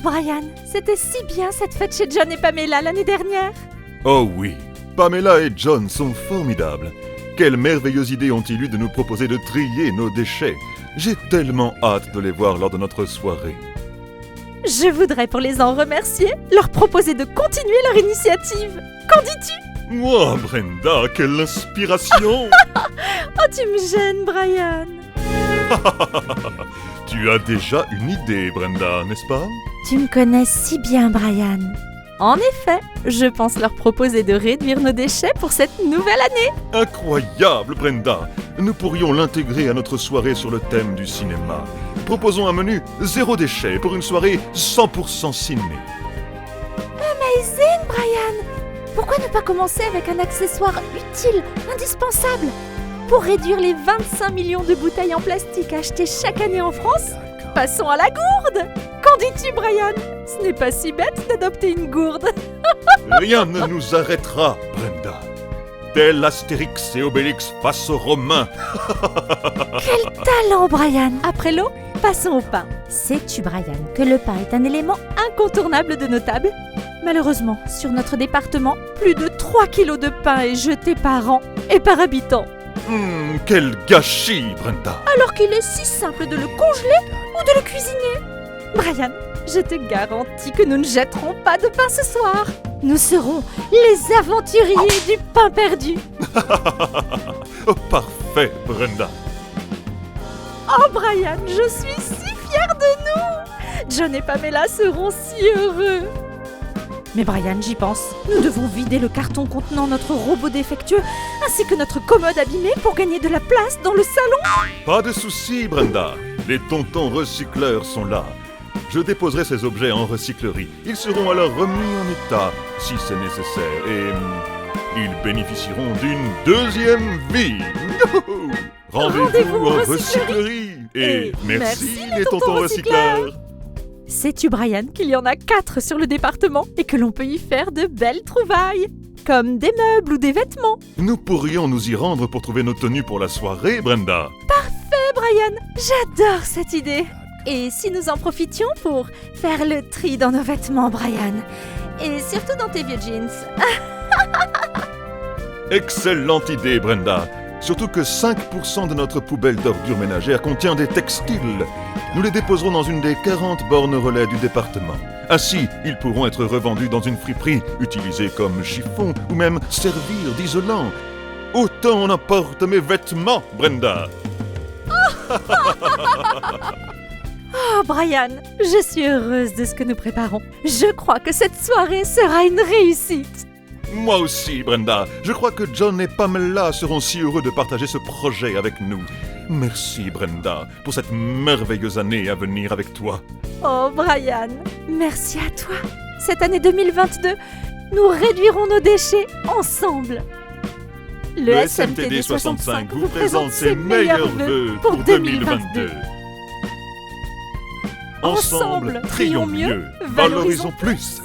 Brian, c'était si bien cette fête chez John et Pamela l'année dernière. Oh oui, Pamela et John sont formidables. Quelle merveilleuse idée ont-ils eu de nous proposer de trier nos déchets. J'ai tellement hâte de les voir lors de notre soirée. Je voudrais, pour les en remercier, leur proposer de continuer leur initiative. Qu'en dis-tu? Moi, Brenda, quelle inspiration! Oh, tu me gênes, Brian. Tu as déjà une idée, Brenda, n'est-ce pas? Tu me connais si bien, Brian. En effet, je pense leur proposer de réduire nos déchets pour cette nouvelle année. Incroyable, Brenda! Nous pourrions l'intégrer à notre soirée sur le thème du cinéma. Proposons un menu zéro déchet pour une soirée 100% ciné. Amazing, Brian! Pourquoi ne pas commencer avec un accessoire utile, indispensable? Pour réduire les 25 millions de bouteilles en plastique achetées chaque année en France, passons à la gourde! Qu'en dis-tu, Brian? Ce n'est pas si bête d'adopter une gourde. Rien ne nous arrêtera, Brenda. Tel Astérix et Obélix face aux Romains. Quel talent, Brian! Après l'eau, passons au pain. Sais-tu, Brian, que le pain est un élément incontournable de nos tables? Malheureusement, sur notre département, plus de 3 kilos de pain est jeté par an et par habitant. Quel gâchis, Brenda! Alors qu'il est si simple de le congeler ou de le cuisiner. Brian, je te garantis que nous ne jetterons pas de pain ce soir. Nous serons les aventuriers du pain perdu. Oh, parfait, Brenda. Oh, Brian, je suis si fière de nous. John et Pamela seront si heureux. Mais Brian, j'y pense. Nous devons vider le carton contenant notre robot défectueux ainsi que notre commode abîmée pour gagner de la place dans le salon. Pas de souci, Brenda. Les tontons recycleurs sont là. Je déposerai ces objets en recyclerie. Ils seront alors remis en état, si c'est nécessaire, et ils bénéficieront d'une deuxième vie. Youhou! Rendez-vous en recyclerie. Et merci les tontons recycleurs. Sais-tu, Brian, qu'il y en a 4 sur le département et que l'on peut y faire de belles trouvailles, comme des meubles ou des vêtements? Nous pourrions nous y rendre pour trouver nos tenues pour la soirée, Brenda. Parfait, Brian. J'adore cette idée. Et si nous en profitions pour faire le tri dans nos vêtements, Brian? Et surtout dans tes vieux jeans. Excellente idée, Brenda. Surtout que 5% de notre poubelle d'ordures ménagères contient des textiles. Nous les déposerons dans une des 40 bornes relais du département. Ainsi, ils pourront être revendus dans une friperie, utilisés comme chiffon ou même servir d'isolant. Autant on emporte mes vêtements, Brenda. Oh, Brian, je suis heureuse de ce que nous préparons. Je crois que cette soirée sera une réussite. Moi aussi, Brenda. Je crois que John et Pamela seront si heureux de partager ce projet avec nous. Merci, Brenda, pour cette merveilleuse année à venir avec toi. Oh, Brian, merci à toi. Cette année 2022, nous réduirons nos déchets ensemble. Le SMTD 65 vous présente ses meilleurs vœux pour 2022. Ensemble, trions mieux, valorisons plus.